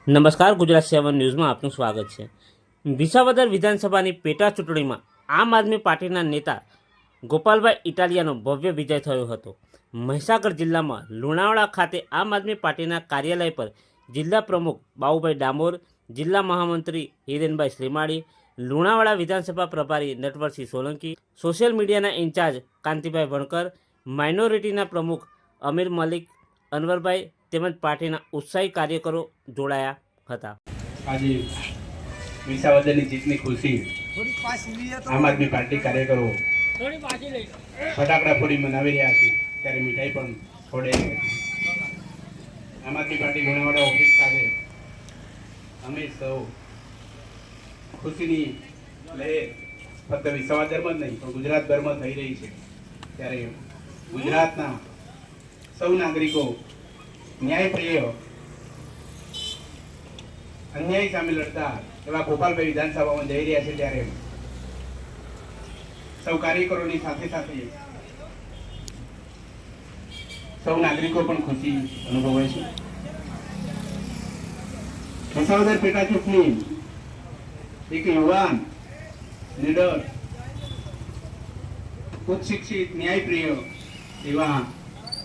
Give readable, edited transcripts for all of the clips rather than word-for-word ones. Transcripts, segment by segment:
નમસ્કાર, ગુજરાત 7 ન્યૂઝમાં આપનું સ્વાગત છે. વિસાવદર વિધાનસભાની પેટા ચૂંટણીમાં આમ આદમી પાર્ટીના નેતા ગોપાલભાઈ ઇટાલિયાનો ભવ્ય વિજય થયો હતો. મહીસાગર જિલ્લામાં લુણાવાડા ખાતે આમ આદમી પાર્ટીના કાર્યાલય પર જિલ્લા પ્રમુખ બાબુભાઈ ડામોર, જિલ્લા મહામંત્રી હિરેનભાઈ શ્રીમાળી, લુણાવાડા વિધાનસભા પ્રભારી નટવરસિંહ સોલંકી, સોશિયલ મીડિયાના ઇન્ચાર્જ કાંતિભાઈ વણકર, માઇનોરિટીના પ્રમુખ અમીર મલિક, અનવરભાઈ તેમજ પાર્ટીના ઉત્સાહી કાર્યકરો જોડાયા હતા. આજે વિસાવદરની જીતની ખુશી આમ આદમી પાર્ટી કાર્યકરો ફટાકડા ફોડી મનાવી રહ્યા છે, ત્યારે મીઠાઈ પણ ફોડે. આમ આદમી પાર્ટી લુણાવાડા ઓફિસ ખાતે અમે સૌ ખુશીની લહેર ફક્ત વિસાવદરમાં જ નહીં પણ ગુજરાતભરમાં થઈ રહી છે. ત્યારે ગુજરાતના સૌ નાગરિકો ન્યાયપ્રિય અન્યાય સામે લડતા એવા ગોપાલભાઈ વિધાનસભામાં જઈ રહ્યા છે, ત્યારે સૌ કાર્યકરોની સાથે સાથે સૌ નાગરિકો પણ ખુશી અનુભવે છે. વિસાવદર પેટા ચૂંટણી એક યુવાન, નીડર, ઉચ્ચ શિક્ષિત, ન્યાયપ્રિય એવા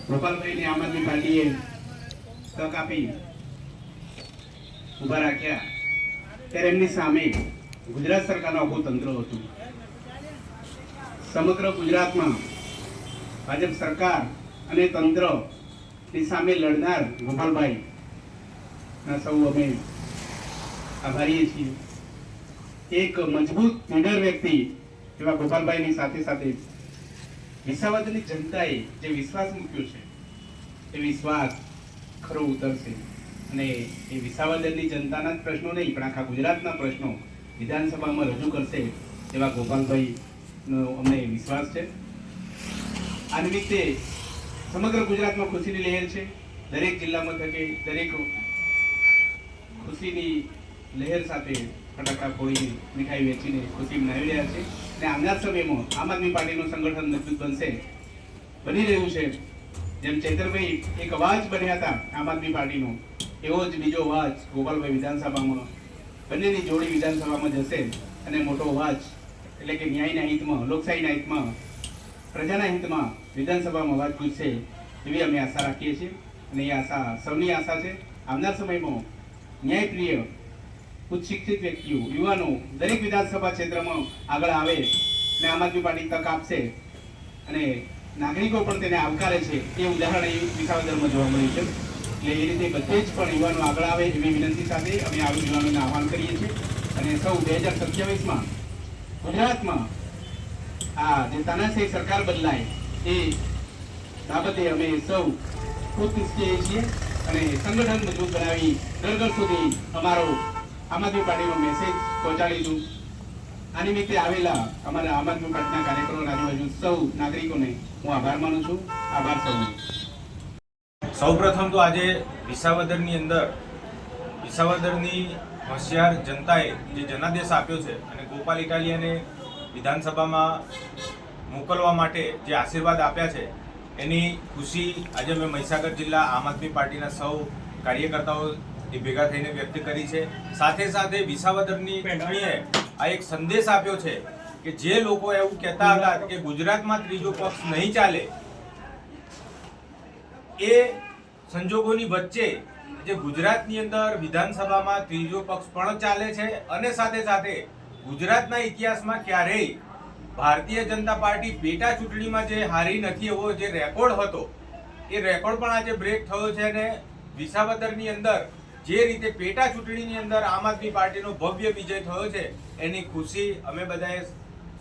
ગોપાલભાઈને આમ આદમી પાર્ટીએ તક આપી ઉભા રાખ્યા, ત્યારે એમની સામે ગુજરાત સરકારનું આખું તંત્ર હતું. સમગ્ર ગુજરાતમાં ભાજપ સરકાર અને તંત્રની સામે લડનાર ગોપાલભાઈ ના સૌ અમે આભારીએ છીએ. એક મજબૂત નીડર વ્યક્તિ એવા ગોપાલભાઈની સાથે સાથે વિસાવદરની જનતાએ જે વિશ્વાસ મૂક્યો છે એ વિશ્વાસ ખરો ઉતરશે અને એ વિસાવદરની જનતાના જ પ્રશ્નો નહીં પણ આખા ગુજરાતના પ્રશ્નો વિધાનસભામાં રજૂ કરશે એવા ગોપાલભાઈનો અમને વિશ્વાસ છે. આ નિમિત્તે સમગ્ર ગુજરાતમાં ખુશીની લહેર છે. દરેક જિલ્લામાં થકે દરેક ખુશીની લહેર સાથે ફટાકડા ફોડી મીઠાઈ વેચીને ખુશી મનાવી રહ્યા છે. અને આવનાર સમયમાં આમ આદમી પાર્ટીનું સંગઠન મજબૂત બનશે, બની રહ્યું છે. જેમ ચૈતરભાઈ એક અવાજ બન્યા હતા આમ આદમી પાર્ટીનો, એવો જ બીજો અવાજ ગોપાલભાઈ વિધાનસભામાં, બંનેની જોડી વિધાનસભામાં જશે અને મોટો અવાજ એટલે કે ન્યાયના હિતમાં, લોકશાહીના હિતમાં, પ્રજાના હિતમાં વિધાનસભામાં અવાજ પૂછશે એવી અમે આશા રાખીએ છીએ. અને એ આશા સૌની આશા છે. આવનાર સમયમાં ન્યાયપ્રિય, ઉચ્ચ શિક્ષિત વ્યક્તિઓ, યુવાનો દરેક વિધાનસભા ક્ષેત્રમાં આગળ આવે અને આમ આદમી પાર્ટી તક આપશે અને નાગરિકો પણ તેને આવકારે છે, એ ઉદાહરણ એ વિસાવદરમાં જોવા મળ્યું છે. એટલે એ રીતે બધે જ પણ યુવાનો આગળ આવે એવી વિનંતી સાથે અમે આવી યુવાનોને આહ્વાન કરીએ છીએ. અને સૌ 2027માં ગુજરાતમાં આ જે તાનાશાહી સરકાર બદલાય એ બાબતે અમે સૌ ખૂબ ઈચ્છીએ છીએ અને સંગઠન મજબૂત બનાવી ઘર ઘર સુધી અમારો આમ આદમી પાર્ટીનો મેસેજ પહોંચાડીશું. આ નિમિત્તે આવેલા અમારા આમ આદમી પાર્ટીના કાર્યકરો, આજુબાજુ સૌ નાગરિકોને હું આભાર માનું છું. આભાર સૌનો. સૌપ્રથમ તો આજે વિસાવદરની હોશિયાર જનતાએ જે જનાદેશ આપ્યો છે અને ગોપાલ ઇટાલિયાને વિધાનસભામાં મોકલવા માટે જે આશીર્વાદ આપ્યા છે એની ખુશી આજે મેં મહીસાગર જિલ્લા આમ આદમી પાર્ટીના સૌ કાર્યકર્તાઓ એ ભેગા થઈને વ્યક્ત કરી છે. સાથે સાથે વિસાવદરની ચૂંટણીએ આ એક સંદેશ આપ્યો છે કે જે લોકો એવું કહેતા હતા કે ગુજરાતમાં ત્રીજો પક્ષ નહીં ચાલે, એ સંજોગોની વચ્ચે જે ગુજરાતની અંદર વિધાનસભામાં ત્રીજો પક્ષ પણ ચાલે છે અને સાથે સાથે ગુજરાતના ઇતિહાસમાં ક્યારેય ભારતીય જનતા પાર્ટી પેટા ચૂંટણીમાં જે હારી નથી એવો જે રેકોર્ડ હતો એ રેકોર્ડ પણ આજે બ્રેક થયો છે. અને વિસાવદરની અંદર જે રીતે પેટા ચૂંટણીની અંદર આમ આદમી પાર્ટીનો ભવ્ય વિજય થયો છે એની ખુશી અમે બધાએ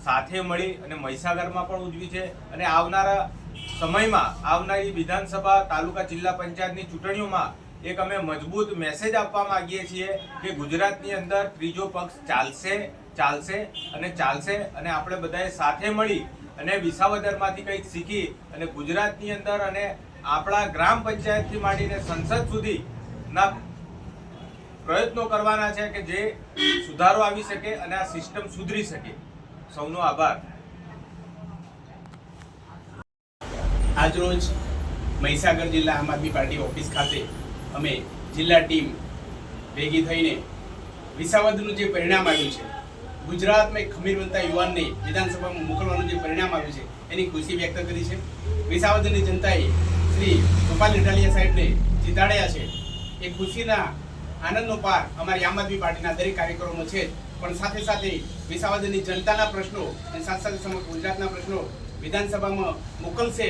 સાથે મળી અને મહીસાગરમાં પણ ઉજવી છે. અને આવનારા સમયમાં આવનારી વિધાનસભા, તાલુકા, જિલ્લા પંચાયતની ચૂંટણીઓમાં એક અમે મજબૂત મેસેજ આપવા માંગીએ છીએ કે ગુજરાતની અંદર ત્રીજો પક્ષ ચાલશે અને આપણે બધાએ સાથે મળી અને વિસાવદરમાંથી કંઈક શીખી અને ગુજરાતની અંદર અને આપણા ગ્રામ પંચાયતથી માંડીને સંસદ સુધીના પ્રયત્નો કરવાના છે કે જે સુધારો આવી શકે અને આ સિસ્ટમ સુધરી શકે. સૌનો આભાર. આજરોજ મહીસાગર જિલ્લા આમ આદમી પાર્ટી ઓફિસ ખાતે અમે જિલ્લા ટીમ ભેગી થઈને વિસાવદરનું જે પરિણામ આવ્યું છે, ગુજરાતમાં એક ખમીરવંતા યુવાનને વિધાનસભામાં મોકલવાનું જે પરિણામ આવ્યું છે એની ખુશી વ્યક્ત કરી છે. વિસાવદરની જનતાએ શ્રી ગોપાલ ઇટાલિયા સાહેબને જીતાડ્યા છે. એ ખુશીના આનંદનો પાર અમારી આમ આદમી પાર્ટીના દરેક કાર્યક્રમોમાં છે. પણ સાથે સાથે વિસાવદરની જનતાના પ્રશ્નો અને સાથે સાથે સમગ્ર ગુજરાતના પ્રશ્નો વિધાનસભામાં મોકલશે,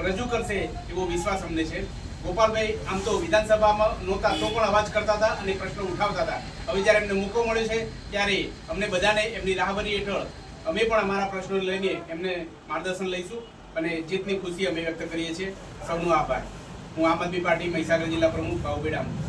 રજૂ કરશે એવો વિશ્વાસ અમને છે. ગોપાલભાઈ આમ તો વિધાનસભામાં નહોતા તો પણ અવાજ કરતા હતા અને પ્રશ્નો ઉઠાવતા હતા. હવે જ્યારે એમને મોકો મળ્યો છે ત્યારે અમને બધાને એમની રાહબરી હેઠળ અમે પણ અમારા પ્રશ્નો લઈને એમને માર્ગદર્શન લઈશું અને જીતની ખુશી અમે વ્યક્ત કરીએ છીએ. સૌનો આભાર. હું આમ આદમી પાર્ટી મહીસાગર જિલ્લા પ્રમુખ ભાઉભાઈ ડામોર.